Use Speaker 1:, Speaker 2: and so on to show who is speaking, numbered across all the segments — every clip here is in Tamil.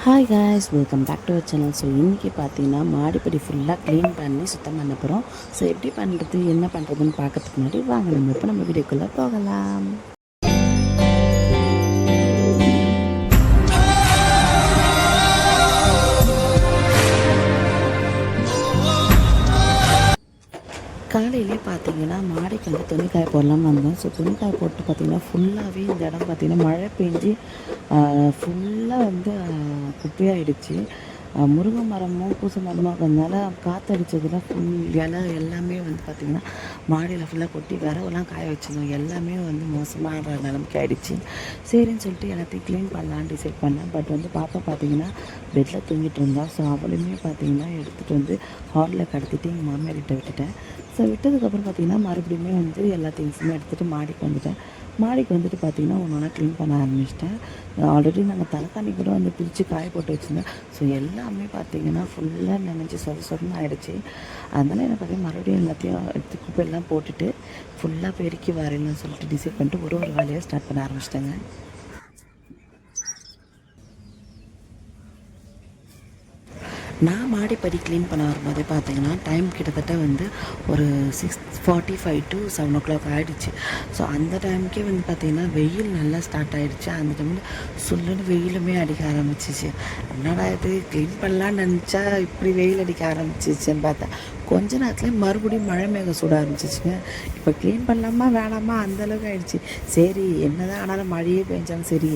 Speaker 1: Hi guys, welcome back to our channel. So இன்றைக்கி பார்த்தீங்கன்னா மாடிப்படி ஃபுல்லாக க்ளீன் பண்ணி சுத்தம் பண்ண போகிறோம். ஸோ எப்படி பண்ணுறது என்ன பண்ணுறதுன்னு பார்க்கறதுக்கு முன்னாடி வாங்க நம்ம இப்போ நம்ம வீடியோக்குள்ளே போகலாம். காலையிலே பார்த்தீங்கன்னா மாடிக்கு வந்து துணிக்காய போடலாம்னு வந்தோம். ஸோ துணிக்காய போட்டு பார்த்திங்கன்னா ஃபுல்லாகவே இந்த இடம் பார்த்திங்கன்னா மழை பெஞ்சு ஃபுல்லாக வந்து குப்பையாகிடுச்சு. முருங்கை மரமும் பூசை மரமும் இருக்கிறதுனால காற்றடிச்சதில் ஃபுல் இலை எல்லாமே வந்து பார்த்திங்கன்னா மாடியில் ஃபுல்லாக கொட்டி விரவெல்லாம் காய வச்சிருந்தோம். எல்லாமே வந்து மோசமான நிலைமைக்கு ஆகிடுச்சு. சரின்னு சொல்லிட்டு எல்லாத்தையும் க்ளீன் பண்ணலான்னு டிசைட் பண்ணேன். பட் வந்து பாப்பா பார்த்திங்கன்னா பெட்டில் தூங்கிட்டு இருந்தா. ஸோ அவளுமே பார்த்திங்கன்னா எடுத்துகிட்டு வந்து ஹாலில் கடத்திட்டு எங்கள் மாமியார்கிட்ட விட்டுட்டேன். ஸோ விட்டதுக்கப்புறம் பார்த்திங்கன்னா மறுபடியுமே வந்து எல்லா திங்ஸுமே எடுத்துகிட்டு மாடிக்கு வந்துட்டேன். மாடிக்கு வந்துட்டு பார்த்திங்கன்னா ஒன்றா க்ளீன் பண்ண ஆரம்பிச்சிட்டேன். ஆல்ரெடி நாங்கள் தலைக்காணி கூட வந்து பிரித்து காய போட்டு வச்சுருந்தேன். ஸோ எல்லாமே பார்த்திங்கன்னா ஃபுல்லாக நினைஞ்சி சொதன்னு ஆகிடுச்சு. அதனால் என்ன பார்த்தீங்கன்னா மறுபடியும் எல்லாத்தையும் எடுத்து குப்பையெல்லாம் போட்டுட்டு ஃபுல்லாக பெருக்கி வரையலாம்னு சொல்லிட்டு டிசைட் பண்ணிட்டு ஒரு வேலையாக ஸ்டார்ட் பண்ண ஆரம்பிச்சிட்டேங்க. நான் மாடிப்படி க்ளீன் பண்ண வரும்போதே பார்த்தீங்கன்னா டைம் கிட்டத்தட்ட வந்து ஒரு 6:45 to 7 ஆகிடுச்சு. ஸோ அந்த டைமுக்கே வந்து பார்த்திங்கன்னா வெயில் நல்லா ஸ்டார்ட் ஆகிடுச்சு. அந்த டைமில் சுல்லுன்னு வெயிலுமே அடிக்க ஆரம்பிச்சிச்சு. என்னடா இது க்ளீன் பண்ணலான்னு நினச்சா இப்படி வெயில் அடிக்க ஆரம்பிச்சிச்சுன்னு பார்த்தா கொஞ்ச நேரத்துலேயே மறுபடியும் மழை மேகம் சுட ஆரம்பிச்சிச்சுங்க. இப்போ க்ளீன் பண்ணலாமா வேணாமா அந்தளவுக்கு ஆகிடுச்சு. சரி என்ன தான் ஆனாலும் மழையே பெஞ்சாலும் சரி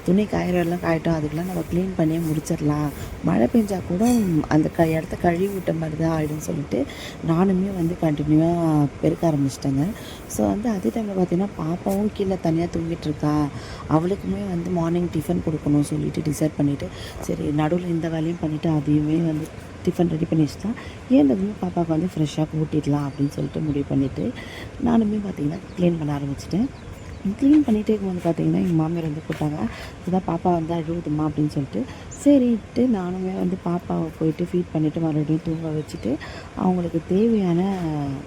Speaker 1: துணி காயிறெல்லாம் காயிட்டோம், அதுக்கெல்லாம் நம்ம க்ளீன் பண்ணியே முடிச்சிடலாம். மழை பெஞ்சால் கூட அந்த இடத்த கழுவி விட்ட மாதிரி தான் ஆகிடும்னு சொல்லிட்டு நானுமே வந்து கண்டினியூவாக பெருக்க ஆரம்பிச்சிட்டேங்க. ஸோ வந்து அதே டைமில் பார்த்திங்கன்னா பாப்பாவும் கீழே தனியாக தூங்கிட்டு இருக்கா. அவளுக்குமே வந்து மார்னிங் டிஃபன் கொடுக்கணும்னு சொல்லிட்டு டிசைட் பண்ணிவிட்டு சரி நடுவில் இந்த வேலையும் பண்ணிவிட்டு அதையுமே வந்து டிஃபன் ரெடி பண்ணி வச்சுட்டா ஏந்ததுமே பாப்பாவுக்கு வந்து ஃப்ரெஷ்ஷாக ஊட்டிடலாம் அப்படின்னு சொல்லிட்டு முடிவு பண்ணிவிட்டு நானுமே பார்த்திங்கன்னா க்ளீன் பண்ண ஆரம்பிச்சிட்டேன். க்ளீன் பண்ணிகிட்டே இருக்கும்போது பார்த்திங்கன்னா எங்கள் மாமியார் வந்து கூப்பிட்டாங்க. இதுதான் பாப்பா வந்து அழுவுதுமா அப்படின்னு சொல்லிட்டு சரிட்டு நானுமே வந்து பாப்பாவை போயிட்டு ஃபீட் பண்ணிவிட்டு மறுபடியும் தூங்க வச்சுட்டு அவங்களுக்கு தேவையான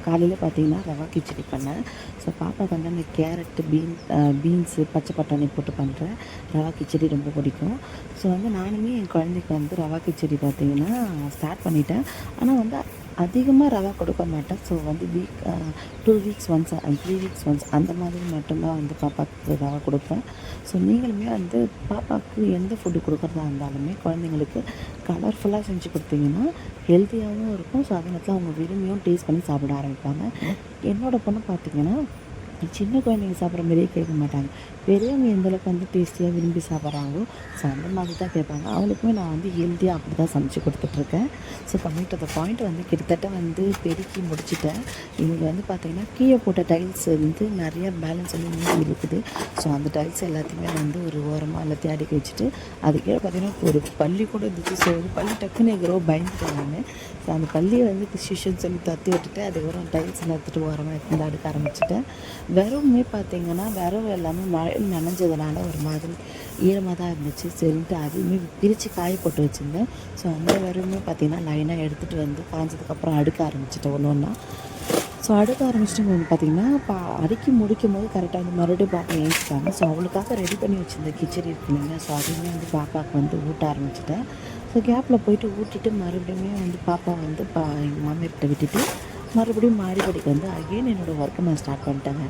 Speaker 1: காலையில் பார்த்திங்கன்னா ரவா கிச்சடி பண்ணேன். ஸோ பாப்பாவுக்கு வந்து அந்த கேரட்டு பீன்ஸு பச்சை பட்டாணி போட்டு பண்ணுறேன் ரவா கிச்சடி ரொம்ப பிடிக்கும். ஸோ வந்து நானுமே என் குழந்தைக்கு வந்து ரவா கிச்சடி பார்த்திங்கன்னா ஸ்டார்ட் பண்ணிட்டேன். ஆனால் வந்து அதிகமாக ரவா கொடுக்க மாட்டேன். ஸோ வந்து 2 weeks ஒன்ஸ் 3 weeks ஒன்ஸ் அந்த மாதிரி மட்டும்தான் வந்து பாப்பாவுக்கு ரவா கொடுப்பேன். ஸோ நீங்களுமே வந்து பாப்பாவுக்கு எந்த ஃபுட்டு கொடுக்குறதா இருந்தாலுமே குழந்தைங்களுக்கு கலர்ஃபுல்லாக செஞ்சு கொடுத்தீங்கன்னா ஹெல்த்தியாகவும் இருக்கும். ஸோ அதே நேரத்தில் அவங்க விரும்பியும் டேஸ்ட் பண்ணி சாப்பிட ஆரம்பிப்பாங்க. என்னோடய பொண்ணு பார்த்திங்கன்னா சின்ன குழந்தைங்க சாப்பிட்ற மாதிரியே கேட்க மாட்டாங்க. பெரியவங்க எந்தளவுக்கு வந்து டேஸ்டியாக விரும்பி சாப்பிட்றாங்களோ ஸோ அந்த மாதிரி தான் கேட்பாங்க. அவளுக்குமே நான் வந்து ஹெல்த்தியாக அப்படி தான் சமைச்சு கொடுத்துட்ருக்கேன். So coming to the point வந்து கிட்டத்தட்ட வந்து பெருக்கி முடிச்சிட்டேன். இவங்க வந்து பார்த்திங்கன்னா கீழே போட்ட டைல்ஸ் வந்து நிறைய பேலன்ஸ் வந்து மீதி இருக்குது. ஸோ அந்த டைல்ஸ் எல்லாத்தையுமே வந்து ஒரு ஓரமாக எல்லாத்தையும் அடுக்கி வச்சுட்டு அது கீழே பார்த்திங்கன்னா ஒரு பள்ளி கூட இருந்துச்சு. ஸோ வந்து பள்ளி டக்குன்னு எங்கேரோ பயந்துட்டேன் நான். ஸோ அந்த பள்ளியை வந்து டிசிஷன் சொல்லி தத்தி விட்டுட்டு அதுக்கப்புறம் டைல்ஸ் எல்லாம் எடுத்துகிட்டு ஓரமாக எடுத்து அடுக்க ஆரம்பிச்சிட்டேன். வெறுமே பார்த்திங்கன்னா வெறவு எல்லாமே மழையில் நனைஞ்சதுனால ஒரு மாதிரி ஈரமாக தான் இருந்துச்சு. சரின்ட்டு அதையுமே பிரித்து காய போட்டு வச்சுருந்தேன். ஸோ அந்த வெறுமே பார்த்திங்கன்னா லைனாக எடுத்துகிட்டு வந்து காய்ஞ்சதுக்கப்புறம் அடுக்க ஆரம்பிச்சிட்டேன் ஒன்று ஒன்றா. ஸோ அடுக்க ஆரம்பிச்சிட்டு வந்து பார்த்திங்கன்னா அடுக்கி முடிக்கும் போது கரெக்டாக வந்து மறுபடியும் பாப்பா ஏஞ்சிட்டாங்க. ஸோ அவளுக்காக ரெடி பண்ணி வச்சுருந்த கிச்சடி இருக்குல்லைங்க. ஸோ அதையுமே வந்து பாப்பாவுக்கு வந்து ஊட்ட ஆரம்பிச்சிட்டேன். ஸோ கேப்பில் போயிட்டு ஊட்டிட்டு மறுபடியுமே வந்து பாப்பா வந்து எங்கள் மாமியார்கிட்ட விட்டுட்டு மறுபடியும் மாடிப்படிக்கு வந்து அகெயின் என்னோடய ஒர்க்கை நான் ஸ்டார்ட் பண்ணிட்டேங்க.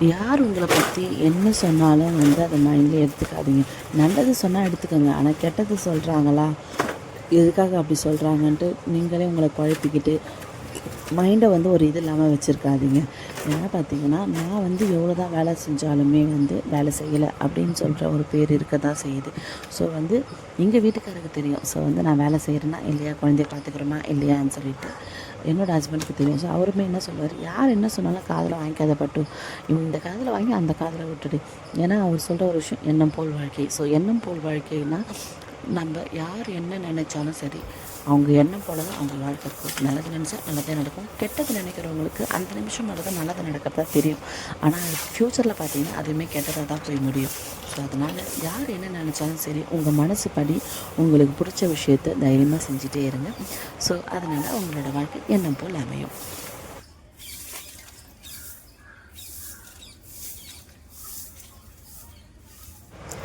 Speaker 1: யார் உங்களை பற்றி என்ன சொன்னாலும் வந்து அதை மைண்டில் எடுத்துக்காதீங்க. நல்லது சொன்னால் எடுத்துக்கோங்க. ஆனால் கெட்டது சொல்கிறாங்களா எதுக்காக அப்படி சொல்கிறாங்கன்ட்டு நீங்களே உங்களை குழப்பிக்கிட்டு மைண்டை வந்து ஒரு இது இல்லாமல் வச்சுருக்காதீங்க. ஏன்னா பார்த்திங்கன்னா நான் வந்து எவ்வளோ தான் வேலை செஞ்சாலுமே வந்து வேலை செய்யலை அப்படின்னு சொல்கிற ஒரு பேர் இருக்க தான் செய்யுது. ஸோ வந்து எங்கள் வீட்டுக்காரருக்கு தெரியும். ஸோ வந்து நான் வேலை செய்கிறேன்னா இல்லையா, குழந்தைய பார்த்துக்கிறோமா இல்லையான்னு சொல்லிட்டு என்னோடய ஹஸ்பண்டுக்கு தெரியும். ஸோ அவருமே என்ன சொல்லுவார், யார் என்ன சொன்னாலும் காதில் வாங்கிக்காத பட்டு இந்த காதில் வாங்கி அந்த காதில் விட்டுடு. ஏன்னா அவர் சொல்கிற ஒரு விஷயம் எண்ணம் போல் வாழ்க்கை. ஸோ எண்ணம் போல் வாழ்க்கைன்னா நம்ம யார் என்ன நினச்சாலும் சரி அவங்க எண்ணம் போல தான் அவங்க வாழ்க்கை இருக்கும். நல்லது நினச்சா நல்லதே நடக்கும். கெட்டது நினைக்கிறவங்களுக்கு அந்த நிமிஷம் மட்டும் தான் நல்லது நடக்கிறதா தெரியும். ஆனால் ஃப்யூச்சரில் பார்த்திங்கன்னா அதுவுமே கெட்டதாக தான் போய் முடியும். ஸோ அதனால் யார் என்ன நினச்சாலும் சரி உங்கள் மனசு படி உங்களுக்கு பிடிச்ச விஷயத்தை தைரியமாக செஞ்சுட்டே இருங்க. ஸோ அதனால் உங்களோட வாழ்க்கை எண்ணம் போல் அமையும்.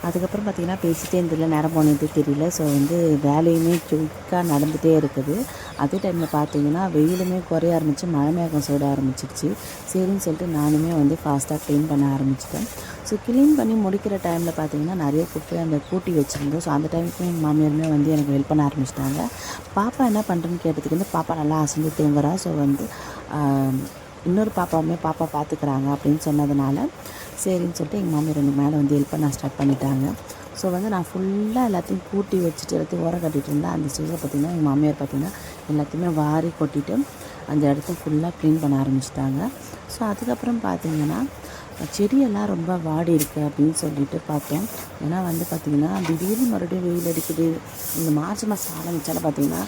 Speaker 1: அதுக்கப்புறம் பார்த்திங்கன்னா பேசிகிட்டே இருந்ததில்ல, நேரம் போனது தெரியல. ஸோ வந்து வேலையுமே குயிக்காக நடந்துகிட்டே இருக்குது. அதே டைமில் பார்த்திங்கன்னா வெயிலுமே குறைய ஆரம்பித்து மழை மேகம் சூட ஆரம்பிச்சிருச்சு. சரின்னு சொல்லிட்டு நானுமே வந்து ஃபாஸ்ட்டாக க்ளீன் பண்ண ஆரம்பிச்சிட்டேன். ஸோ க்ளீன் பண்ணி முடிக்கிற டைமில் பார்த்திங்கன்னா நிறைய குப்பை அந்த கூட்டி வச்சுருந்தோம். ஸோ அந்த டைமுக்கு எங்கள் மாமியாருமே வந்து எனக்கு ஹெல்ப் பண்ண ஆரம்பிச்சிட்டாங்க. பாப்பா என்ன பண்ணுறேன்னு கேட்டதுக்கு வந்து பாப்பா நல்லா அசந்து தூங்குறா. ஸோ வந்து இன்னொரு பாப்பாவுமே பாப்பா பார்த்துக்குறாங்க அப்படின்னு சொன்னதுனால சரின்னு சொல்லிட்டு எங்கள் மாமியார் எனக்கு மேலே வந்து ஹெல்ப் பண்ண ஸ்டார்ட் பண்ணிட்டாங்க. ஸோ வந்து நான் ஃபுல்லாக எல்லாத்தையும் கூட்டி வச்சுட்டு எல்லாத்தையும் ஓரம் கட்டிகிட்டு இருந்தேன். அந்த ஸ்டேஜில் பார்த்திங்கன்னா எங்கள் மாமியார் பார்த்திங்கன்னா எல்லாத்தையுமே வாரி கொட்டிட்டு அந்த இடத்த ஃபுல்லாக க்ளீன் பண்ண ஆரம்பிச்சிட்டாங்க. ஸோ அதுக்கப்புறம் பார்த்திங்கன்னா செடியெல்லாம் ரொம்ப வாடி இருக்குது அப்படின்னு சொல்லிட்டு பார்த்தோம். ஏன்னா வந்து பார்த்திங்கன்னா திடீர்னு மறுபடியும் வெயில் அடிக்குது. இந்த மார்ச் மாதம் ஆரம்பித்தாலும் பார்த்திங்கன்னா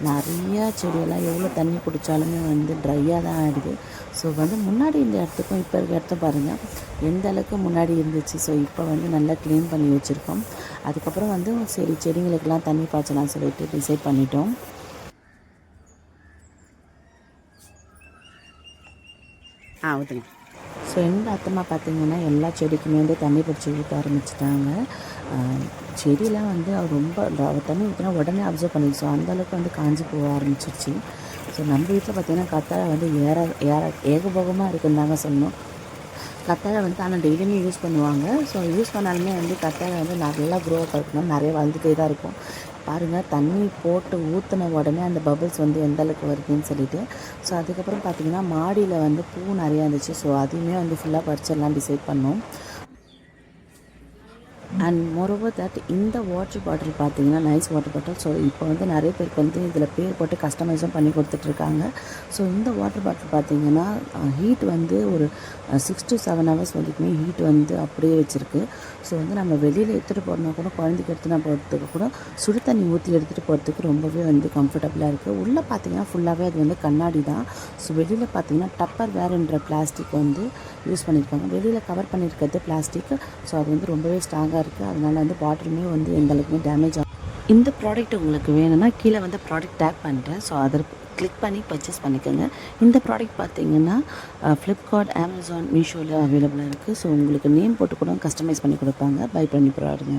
Speaker 1: நிறையா செடியெல்லாம் எவ்வளோ தண்ணி குடித்தாலுமே வந்து ட்ரையாக தான் ஆகிடுது. ஸோ வந்து முன்னாடி இந்த இடத்துக்கும் இப்போ இருக்க இடத்த பாருங்கள் எந்த அளவுக்கு முன்னாடி இருந்துச்சு. ஸோ இப்போ வந்து நல்லா க்ளீன் பண்ணி வச்சுருக்கோம். அதுக்கப்புறம் வந்து சரி செடிங்களுக்கெல்லாம் தண்ணி பாய்ச்சலாம்னு சொல்லிட்டு டிசைட் பண்ணிட்டோம். ஊற்றுங்க. ஸோ எங்கள் அத்தம்மா பார்த்திங்கன்னா எல்லா செடிக்குமே வந்து தண்ணி பிடிச்சி ஊற்ற ஆரம்பிச்சிட்டாங்க. செடியெலாம் வந்து அவர் தண்ணி ஊற்றினா உடனே அப்சர்வ் பண்ணிடுச்சு. ஸோ அந்தளவுக்கு வந்து காஞ்சி போக ஆரம்பிச்சிருச்சு. ஸோ நம்ம வீட்டில் பார்த்திங்கன்னா கத்தாழை வந்து ஏகபோகமாக இருக்குன்னு தாங்க சொல்லணும். கத்தாழை வந்து ஆனால் டெய்லியுமே யூஸ் பண்ணுவாங்க. ஸோ யூஸ் பண்ணாலுமே வந்து கத்தாழை வந்து நல்லா க்ரோ இருக்கணும், நிறைய வளர்ந்துட்டே தான் இருக்கும். பாருங்கள் தண்ணி போட்டு ஊற்றின உடனே அந்த பபிள்ஸ் வந்து எந்த அளவுக்கு வருதுன்னு சொல்லிட்டு. ஸோ அதுக்கப்புறம் பார்த்திங்கன்னா மாடியில் வந்து பூ நிறையா இருந்துச்சு. ஸோ அதையுமே வந்து ஃபுல்லாக பறிச்சிடலாம் டிசைட் பண்ணோம். அண்ட் மோரோவர் தட் இந்த வாட்டர் பாட்டில் பார்த்திங்கன்னா நைஸ் வாட்டர் பாட்டில். ஸோ இப்போ வந்து நிறைய பேருக்கு வந்து இதில் பேர் போட்டு கஸ்டமைஸும் பண்ணி கொடுத்துட்ருக்காங்க. ஸோ இந்த வாட்டர் பாட்டில் பார்த்திங்கன்னா ஹீட் வந்து ஒரு 6 to 7 hours வரைக்குமே ஹீட் வந்து அப்படியே வச்சுருக்கு. ஸோ வந்து நம்ம வெளியில் எடுத்துகிட்டு போகிறோன்னா கூட குழந்தைக்கு எடுத்துகிட்டு போகிறதுக்கு கூட சுடு தண்ணி ஊற்றி எடுத்துகிட்டு போகிறதுக்கு ரொம்பவே வந்து கம்ஃபர்டபுளாக இருக்குது. உள்ளே பார்த்திங்கன்னா ஃபுல்லாகவே அது வந்து கண்ணாடி தான். ஸோ வெளியில் பார்த்திங்கன்னா டப்பர் வேர்ன்ற பிளாஸ்டிக் வந்து யூஸ் பண்ணியிருக்காங்க. வெளியில் கவர் பண்ணியிருக்கிறது பிளாஸ்டிக். ஸோ அது வந்து ரொம்பவே ஸ்ட்ராங்காக இருக்குது. அதனால் வந்து பாட்டிலுமே வந்து எந்த அளவுக்குமே டேமேஜ் ஆகும். இந்த ப்ராடக்ட் உங்களுக்கு வேணும்னா கீழே வந்து ப்ராடக்ட் டேக் பண்ணுறேன். ஸோ அதை கிளிக் பண்ணி பர்ச்சேஸ் பண்ணிக்கோங்க. இந்த ப்ராடக்ட் பார்த்திங்கன்னா ஃப்ளிப்கார்ட், அமேசான், மீஷோவில் அவைலபிளாக இருக்குது. ஸோ உங்களுக்கு நேம் போட்டு கூட கஸ்டமைஸ் பண்ணி கொடுப்பாங்க. பை பண்ணி போடுங்க.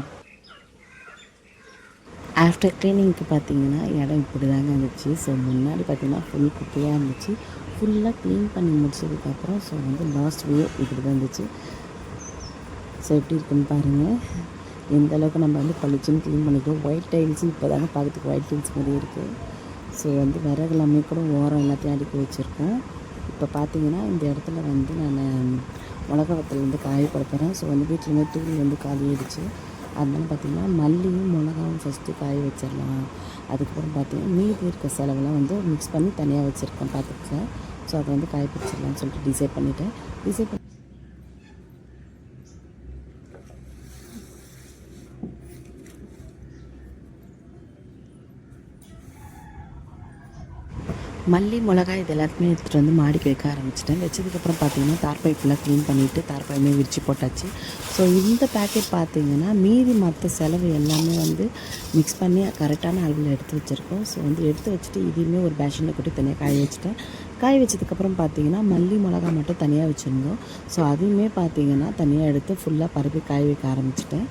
Speaker 1: ஆஃப்டர் க்ளீனிங்க்கு பார்த்திங்கன்னா இடம் இப்படி தாங்க இருந்துச்சு. ஸோ முன்னாடி பார்த்திங்கன்னா ஃபுல் குப்பையாக இருந்துச்சு. ஃபுல்லாக க்ளீன் பண்ணி முடிச்சதுக்கப்புறம் ஸோ வந்து லாஸ்ட் வியூ இப்படி தான் இருந்துச்சு. ஸோ எப்படி இருக்குன்னு பாருங்கள். எந்த அளவுக்கு நம்ம வந்து பளிச்சுன்னு க்ளீன் பண்ணிட்டோம். ஒயிட் டைல்ஸு இப்போ தாங்க பார்க்கறதுக்கு ஒயிட் டைல்ஸ் மாதிரி இருக்குது. ஸோ வந்து விறகு எல்லாமே கூட ஓரம் எல்லாத்தையும் அடுக்கி வச்சுருக்கோம். இப்போ பார்த்திங்கன்னா இந்த இடத்துல வந்து நான் மிளகா வத்தல் வந்து காய போடுறேன். ஸோ வந்து வீட்டில் தூள் வந்து காலியாகிடுச்சு. அதனால பார்த்திங்கன்னா மல்லியும் மிளகாவும் ஃபஸ்ட்டு காய வச்சிடலாம். அதுக்கப்புறம் பார்த்திங்கன்னா மீதி இருக்க செலவெல்லாம் வந்து மிக்ஸ் பண்ணி தனியாக வச்சுருக்கேன் பார்த்துக்கேன். ஸோ அதை வந்து காய பிடிச்சிடலாம்னு சொல்லிட்டு டிசைட் பண்ணிவிட்டேன். மல்லி, மிளகாய் இது எல்லாத்தையுமே எடுத்துகிட்டு வந்து மாடிக்கு வைக்க ஆரம்பிச்சிட்டேன். வச்சதுக்கப்புறம் பார்த்திங்கன்னா தார்பாய் ஃபுல்லாக க்ளீன் பண்ணிவிட்டு தார்பாயுமே விரித்து போட்டாச்சு. ஸோ இந்த பேக்கெட் பார்த்திங்கன்னா மீதி மற்ற செலவு எல்லாமே வந்து மிக்ஸ் பண்ணி கரெக்டான அளவில் எடுத்து வச்சுருக்கோம். ஸோ வந்து எடுத்து வச்சுட்டு இதையுமே ஒரு பேஷனில் கொட்டி தனியாக காய வச்சுட்டேன். காய வச்சதுக்கப்புறம் பார்த்திங்கன்னா மல்லி, மிளகா மட்டும் தனியாக வச்சுருந்தோம். ஸோ அதையுமே பார்த்திங்கன்னா தனியாக எடுத்து ஃபுல்லாக பரப்பி காய வைக்க ஆரம்பிச்சிட்டேன்.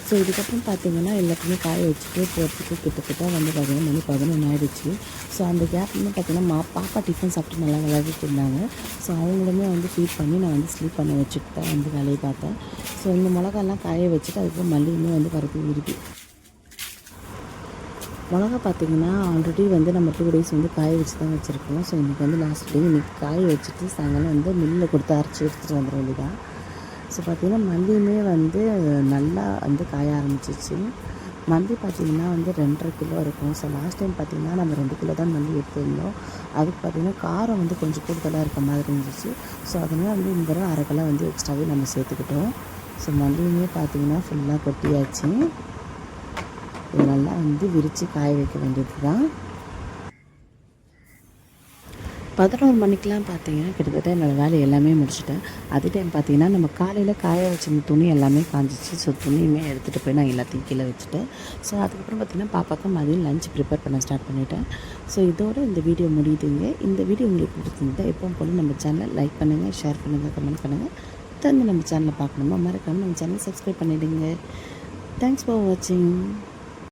Speaker 1: ஸோ இதுக்கப்புறம் பார்த்திங்கன்னா எல்லாத்தையுமே காய வச்சுட்டு போகிறதுக்கு கிட்டத்தட்ட வந்து பார்த்திங்கன்னா மணி 11 ஆகிடுச்சு. ஸோ அந்த கேப்லேயுமே பார்த்திங்கன்னா பாப்பா டிஃபன் சாப்பிட்டு நல்லா விளையாடிட்டு இருந்தாங்க. ஸோ அவங்களுமே வந்து ஃபீட் பண்ணி நான் வந்து ஸ்லீப் பண்ண வச்சுட்டு தான் வந்து வேலையை பார்த்தேன். ஸோ இந்த மிளகாலாம் காய வச்சுட்டு அதுக்கப்புறம் மல்லியுமே வந்து பரப்பி விருப்பி மிளகா பார்த்திங்கன்னா ஆல்ரெடி வந்து நம்ம 2 days வந்து காய வச்சு தான் வச்சுருக்கோம். ஸோ இன்றைக்கி வந்து லாஸ்ட் டே இன்றைக்கி காய வச்சுட்டு சாயங்காலம் வந்து மில்லில் கொடுத்து அரைச்சி எடுத்துகிட்டு வந்துட வேண்டியதான். ஸோ பார்த்திங்கன்னா மல்லியுமே வந்து நல்லா வந்து காய ஆரம்பிச்சிச்சு. மல்லி பார்த்திங்கன்னா வந்து 2.5 கிலோ இருக்கும். ஸோ லாஸ்ட் டைம் பார்த்திங்கன்னா நம்ம 2 கிலோ தான் மல்லி எடுத்துருந்தோம். அதுக்கு பார்த்திங்கன்னா காரம் வந்து கொஞ்சம் கூடுதலாக இருக்க மாதிரி இருந்துச்சு. ஸோ அதனால் வந்து இந்த தடவை 1/2 கிலோ வந்து எக்ஸ்ட்ராவே நம்ம சேர்த்துக்கிட்டோம். ஸோ மல்லியுமே பார்த்திங்கன்னா ஃபுல்லாக கொட்டியாச்சு. இது நல்லா வந்து விரித்து காய வைக்க வேண்டியது தான். 11 மணிக்கெலாம் பார்த்திங்கன்னா கிட்டத்தட்ட என்னோடய வேலை எல்லாமே முடிச்சுட்டேன். அதே டைம் பார்த்திங்கன்னா நம்ம காலையில் காய வச்சிருந்த துணி எல்லாமே காஞ்சிச்சு. ஸோ துணியுமே எடுத்துகிட்டு போய் நான் எல்லாத்தையும் கீழே வச்சுட்டேன். ஸோ அதுக்கப்புறம் பார்த்திங்கன்னா பாப்பாவுக்கு மதியம் லஞ்ச் ப்ரிப்பேர் பண்ண ஸ்டார்ட் பண்ணிட்டேன். ஸோ இதோட இந்த வீடியோ முடியுதுங்க. இந்த வீடியோ உங்களுக்கு பிடிச்சிருந்தா எப்பவும் போல நம்ம சேனலை லைக் பண்ணுங்கள், ஷேர் பண்ணுங்கள், கமெண்ட் பண்ணுங்கள். தொடர்ந்து நம்ம சேனலை பார்க்கணுமா மறக்காமல் நம்ம சேனலை சப்ஸ்கிரைப் பண்ணிவிடுங்க. தேங்க்ஸ் ஃபார் வாட்சிங்.